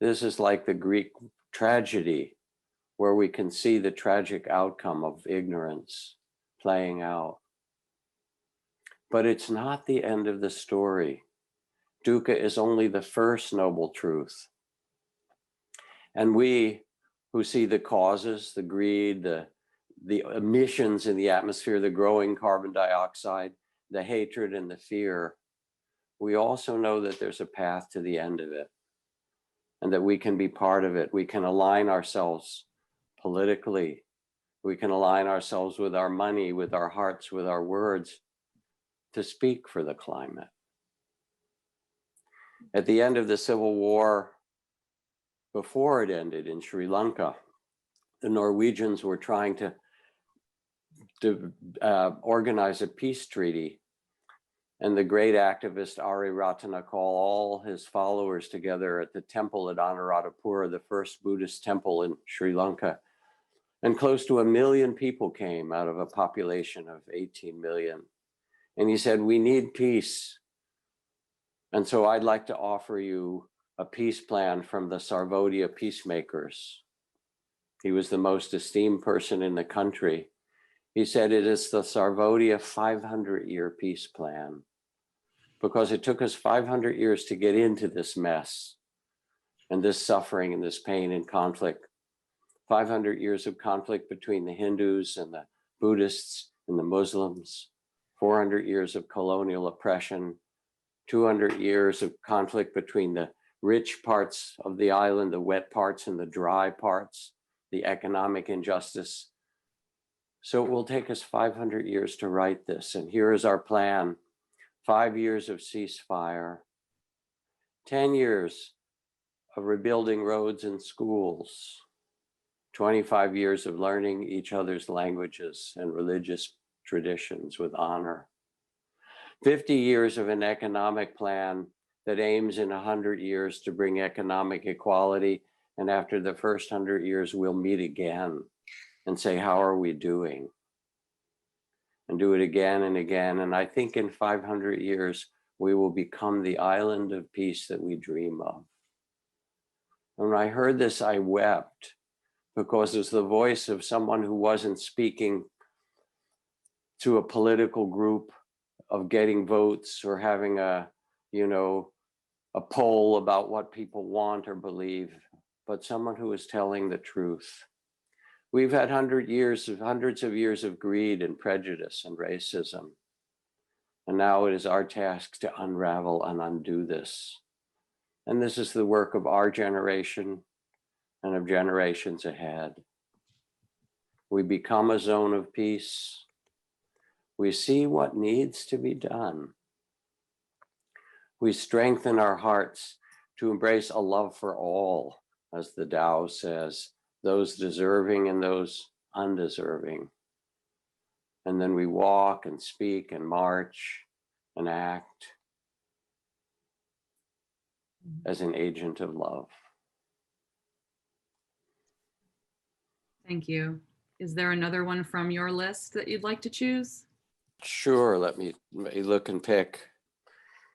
This is like the Greek tragedy, where we can see the tragic outcome of ignorance playing out. But it's not the end of the story. Dukkha is only the first noble truth. And we who see the causes, the greed, the emissions in the atmosphere, the growing carbon dioxide, the hatred and the fear, we also know that there's a path to the end of it, and that we can be part of it. We can align ourselves politically. We can align ourselves with our money, with our hearts, with our words, to speak for the climate. At the end of the Civil War, before it ended in Sri Lanka, the Norwegians were trying to organize a peace treaty. And the great activist Ari Ratana called all his followers together at the temple at Anuradhapura, the first Buddhist temple in Sri Lanka. And close to 1 million people came out of a population of 18 million. And he said, we need peace. And so I'd like to offer you a peace plan from the Sarvodaya peacemakers. He was the most esteemed person in the country. He said, it is the Sarvodaya 500-year peace plan, because it took us 500 years to get into this mess and this suffering and this pain and conflict. 500 years of conflict between the Hindus and the Buddhists and the Muslims, 400 years of colonial oppression, 200 years of conflict between the rich parts of the island, the wet parts and the dry parts, the economic injustice. So it will take us 500 years to write this. And here is our plan: 5 years of ceasefire, 10 years of rebuilding roads and schools, 25 years of learning each other's languages and religious traditions with honor, 50 years of an economic plan that aims in 100 years to bring economic equality. And after the first 100 years, we'll meet again and say, how are we doing? And do it again and again. And I think in 500 years, we will become the island of peace that we dream of. And when I heard this, I wept, because it's the voice of someone who wasn't speaking to a political group of getting votes or having a poll about what people want or believe, but someone who is telling the truth. We've had hundreds of years of greed and prejudice and racism. And now it is our task to unravel and undo this. And this is the work of our generation and of generations ahead. We become a zone of peace. We see what needs to be done. We strengthen our hearts to embrace a love for all, as the Tao says, those deserving and those undeserving. And then we walk and speak and march and act as an agent of love. Thank you. Is there another one from your list that you'd like to choose? Sure, let me look and pick.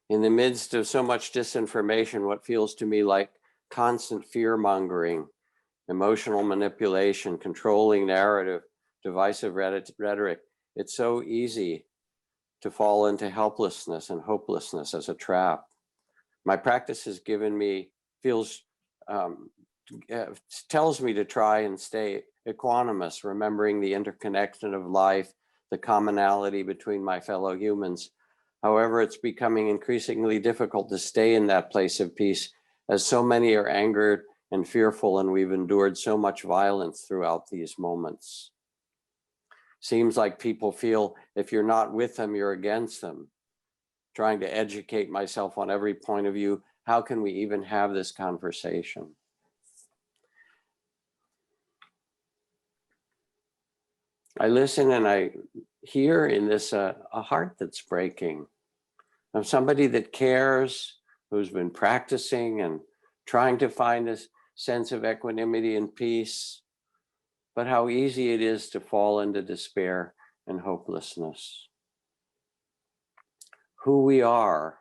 In the midst of so much disinformation, what feels to me like constant fear-mongering, emotional manipulation, controlling narrative, divisive rhetoric, it's so easy to fall into helplessness and hopelessness as a trap. My practice has given me, tells me to try and stay equanimous, remembering the interconnection of life, the commonality between my fellow humans. However, it's becoming increasingly difficult to stay in that place of peace, as so many are angered and fearful, and we've endured so much violence throughout these moments. Seems like people feel if you're not with them, you're against them. Trying to educate myself on every point of view, how can we even have this conversation? I listen and I hear in this a heart that's breaking, of somebody that cares, who's been practicing and trying to find this sense of equanimity and peace, but how easy it is to fall into despair and hopelessness. Who we are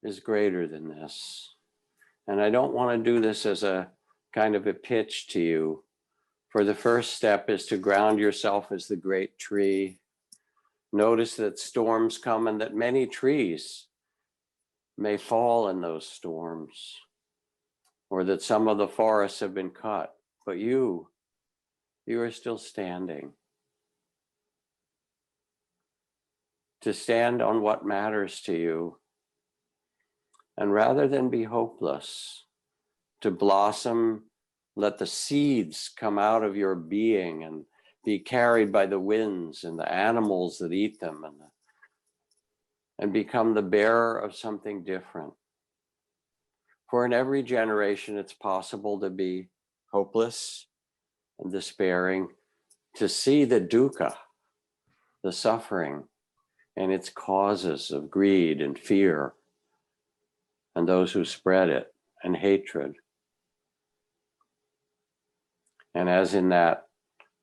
is greater than this. And I don't want to do this as a kind of a pitch to you. For the first step is to ground yourself as the great tree. Notice that storms come and that many trees may fall in those storms, or that some of the forests have been cut, but you are still standing. To stand on what matters to you, and rather than be hopeless, to blossom, let the seeds come out of your being and be carried by the winds and the animals that eat them, and become the bearer of something different. For in every generation, it's possible to be hopeless and despairing, to see the dukkha, the suffering, and its causes of greed and fear, and those who spread it, and hatred. And as in that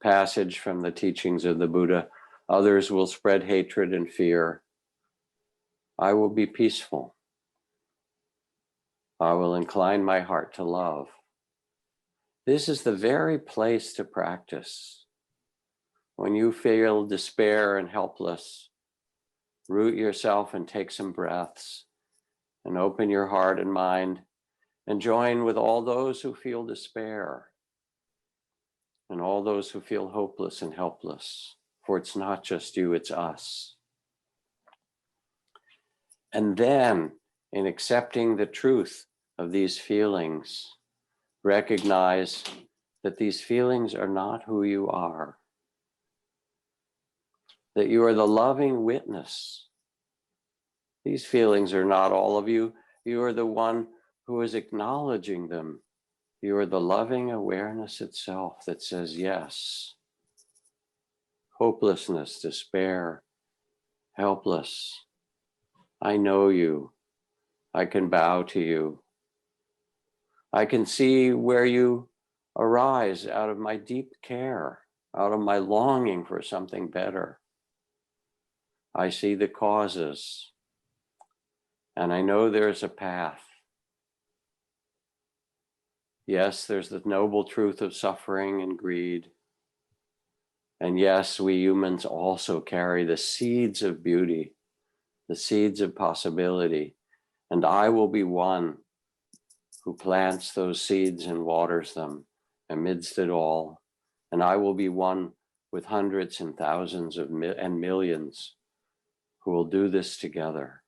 passage from the teachings of the Buddha, others will spread hatred and fear. I will be peaceful. I will incline my heart to love. This is the very place to practice. When you feel despair and helpless, root yourself and take some breaths and open your heart and mind and join with all those who feel despair and all those who feel hopeless and helpless, for it's not just you, it's us. And then, in accepting the truth of these feelings, recognize that these feelings are not who you are, that you are the loving witness. These feelings are not all of you. You are the one who is acknowledging them. You are the loving awareness itself that says yes. Hopelessness, despair, helpless. I know you. I can bow to you. I can see where you arise out of my deep care, out of my longing for something better. I see the causes, and I know there's a path. Yes, there's the noble truth of suffering and greed. And yes, we humans also carry the seeds of beauty, the seeds of possibility. And I will be one who plants those seeds and waters them amidst it all. And I will be one with hundreds and thousands of and millions who will do this together.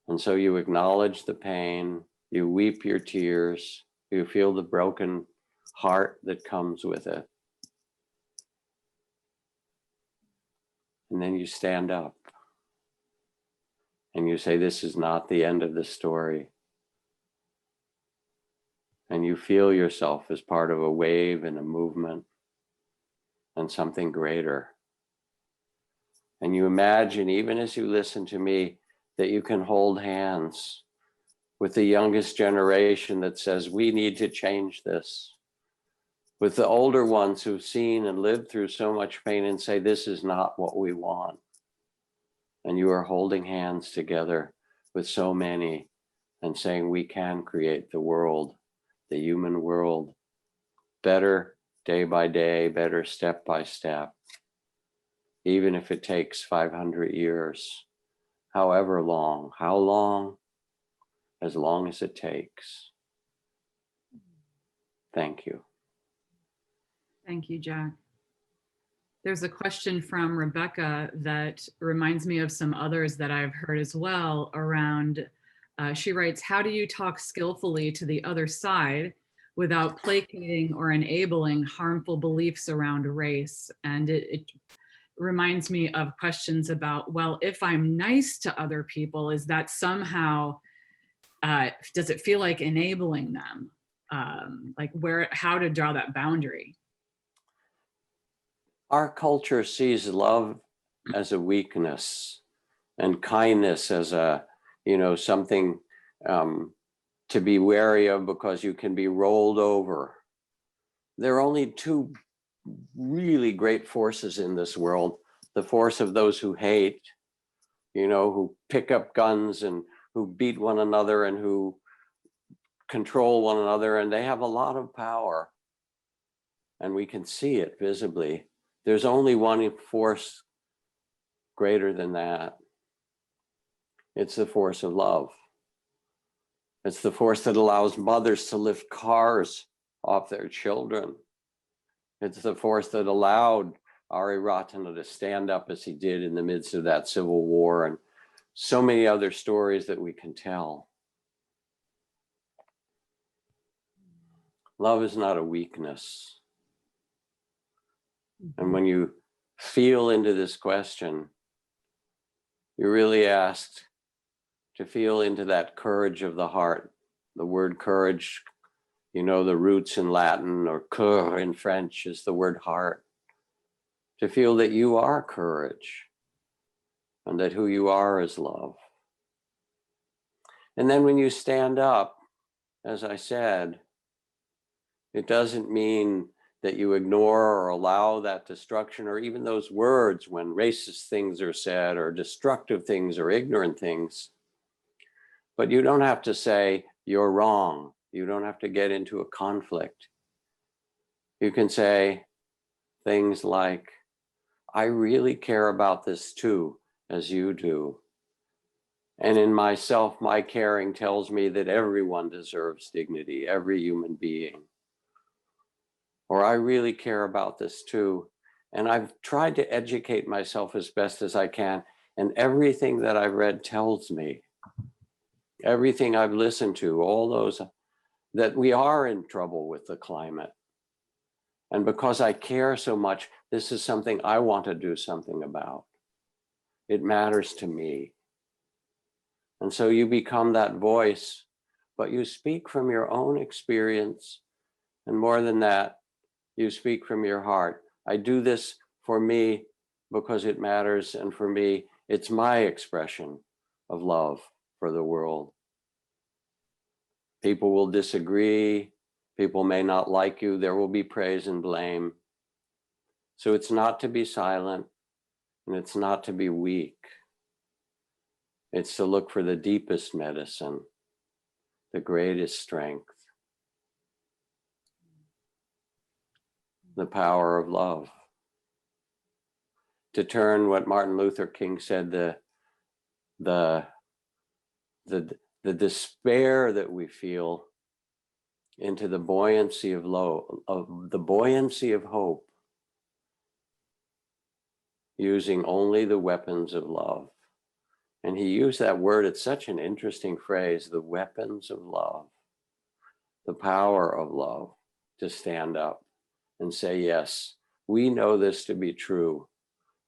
And so you acknowledge the pain, you weep your tears, you feel the broken heart that comes with it. And then you stand up and you say, this is not the end of the story. And you feel yourself as part of a wave and a movement and something greater. And you imagine, even as you listen to me, that you can hold hands with the youngest generation that says, we need to change this. With the older ones who've seen and lived through so much pain and say, this is not what we want. And you are holding hands together with so many and saying, we can create the world, the human world, better day by day, better step by step, even if it takes 500 years, however long, how long? As long as it takes. Thank you. Thank you, Jack. There's a question from Rebecca that reminds me of some others that I've heard as well around, she writes, how do you talk skillfully to the other side without placating or enabling harmful beliefs around race? And it reminds me of questions about, well, if I'm nice to other people, is that somehow, does it feel like enabling them? Like how to draw that boundary? Our culture sees love as a weakness and kindness as a, something to be wary of because you can be rolled over. There are only two really great forces in this world. The force of those who hate, who pick up guns and who beat one another and who control one another, and they have a lot of power. And we can see it visibly. There's only one force greater than that. It's the force of love. It's the force that allows mothers to lift cars off their children. It's the force that allowed Ari Ratana to stand up as he did in the midst of that civil war, and so many other stories that we can tell. Love is not a weakness. And when you feel into this question, you're really asked to feel into that courage of the heart. The word courage, you know, the roots in Latin, or cœur in French, is the word heart. To feel that you are courage and that who you are is love. And then when you stand up, as I said, it doesn't mean that you ignore or allow that destruction, or even those words when racist things are said, or destructive things, or ignorant things. But you don't have to say, you're wrong. You don't have to get into a conflict. You can say things like, I really care about this too, as you do. And in myself, my caring tells me that everyone deserves dignity, every human being. Or I really care about this too. And I've tried to educate myself as best as I can. And everything that I've read tells me, everything I've listened to, all those, that we are in trouble with the climate. And because I care so much, this is something I want to do something about. It matters to me. And so you become that voice, but you speak from your own experience. And more than that, you speak from your heart. I do this for me because it matters. And for me, it's my expression of love for the world. People will disagree. People may not like you. There will be praise and blame. So it's not to be silent, and it's not to be weak. It's to look for the deepest medicine, the greatest strength, the power of love. To turn what Martin Luther King said, the despair that we feel into the buoyancy of the buoyancy of hope, using only the weapons of love. And he used that word, it's such an interesting phrase, the weapons of love, the power of love, to stand up and say, yes, we know this to be true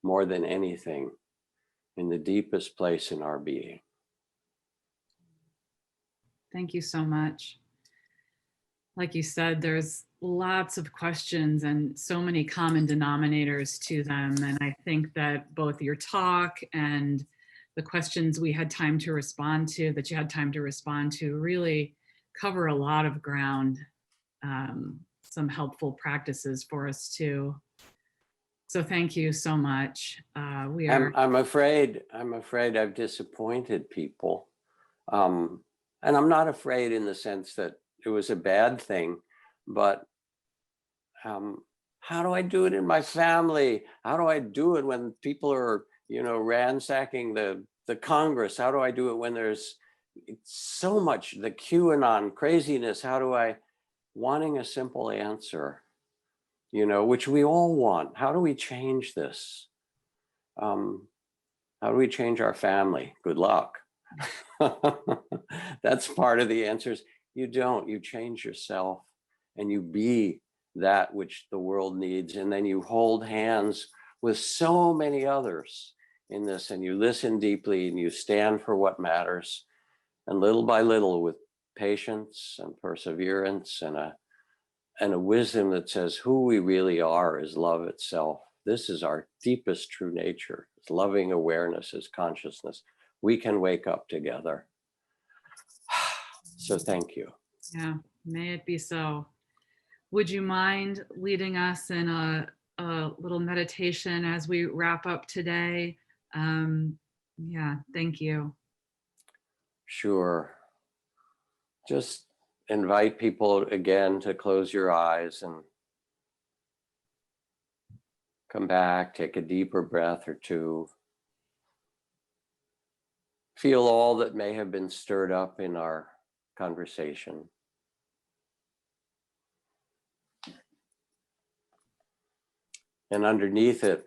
more than anything in the deepest place in our being. Thank you so much. Like you said, there's lots of questions and so many common denominators to them. And I think that both your talk and the questions we had time to respond to, that you had time to respond to, really cover a lot of ground, some helpful practices for us too. So thank you so much. I'm afraid I've disappointed people. And I'm not afraid in the sense that it was a bad thing, but how do I do it in my family? How do I do it when people are, ransacking the Congress? How do I do it when there's so much, the QAnon craziness? How do I, wanting a simple answer, which we all want. How do we change this? How do we change our family? Good luck. That's part of the answers. You don't, you change yourself and you be that which the world needs. And then you hold hands with so many others in this, and you listen deeply and you stand for what matters. And little by little, with patience and perseverance and a wisdom that says who we really are is love itself. This is our deepest true nature. It's loving awareness, is consciousness. We can wake up together. So thank you. Yeah, may it be so. Would you mind leading us in a little meditation as we wrap up today? Yeah, thank you. Sure. Just invite people again to close your eyes and come back, take a deeper breath or two. Feel all that may have been stirred up in our conversation. And underneath it,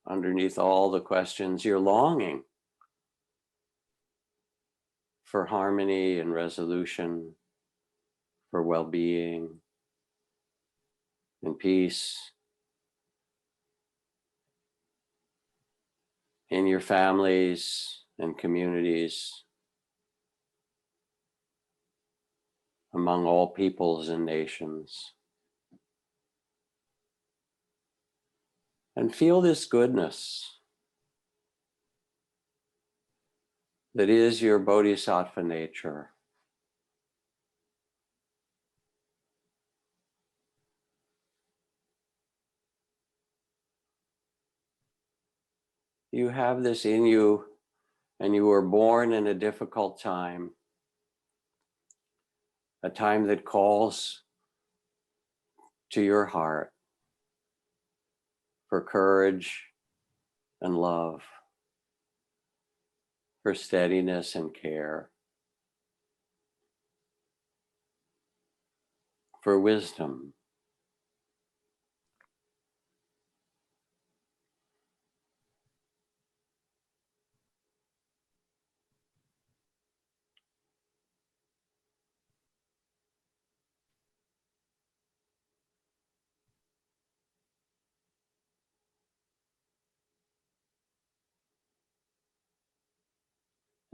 underneath all the questions, you're longing for harmony and resolution, for well-being and peace in your families and communities, among all peoples and nations. And feel this goodness that is your bodhisattva nature. You have this in you, and you were born in a difficult time, a time that calls to your heart for courage and love, for steadiness and care, for wisdom.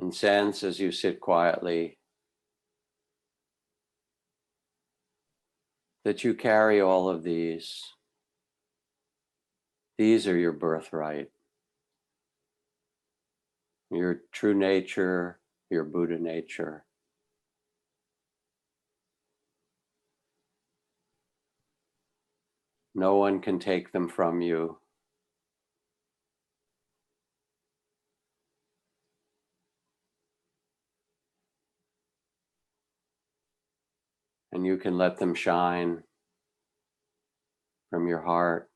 And sense as you sit quietly that you carry all of these. These are your birthright, your true nature, your Buddha nature. No one can take them from you. And you can let them shine from your heart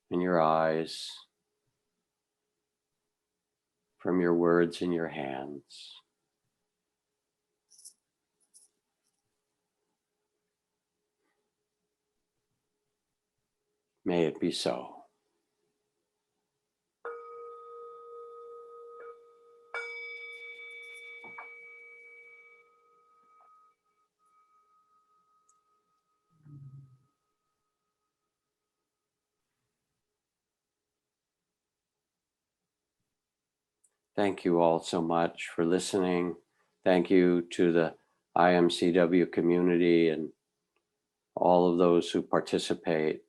and your eyes, from your words and your hands. May it be so. Thank you all so much for listening. Thank you to the IMCW community and all of those who participate.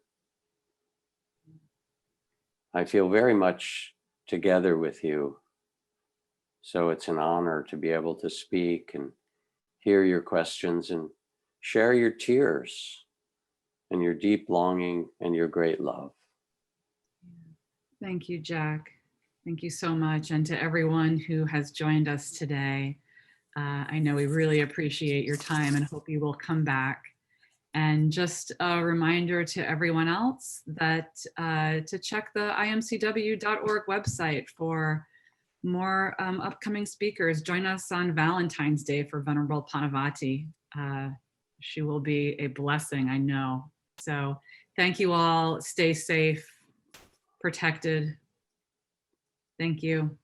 I feel very much together with you. So it's an honor to be able to speak and hear your questions and share your tears and your deep longing and your great love. Thank you, Jack. Thank you so much. And to everyone who has joined us today, I know we really appreciate your time and hope you will come back. And just a reminder to everyone else that to check the imcw.org website for more upcoming speakers. Join us on Valentine's Day for Venerable Panavati. She will be a blessing, I know. So thank you all. Stay safe, protected. Thank you.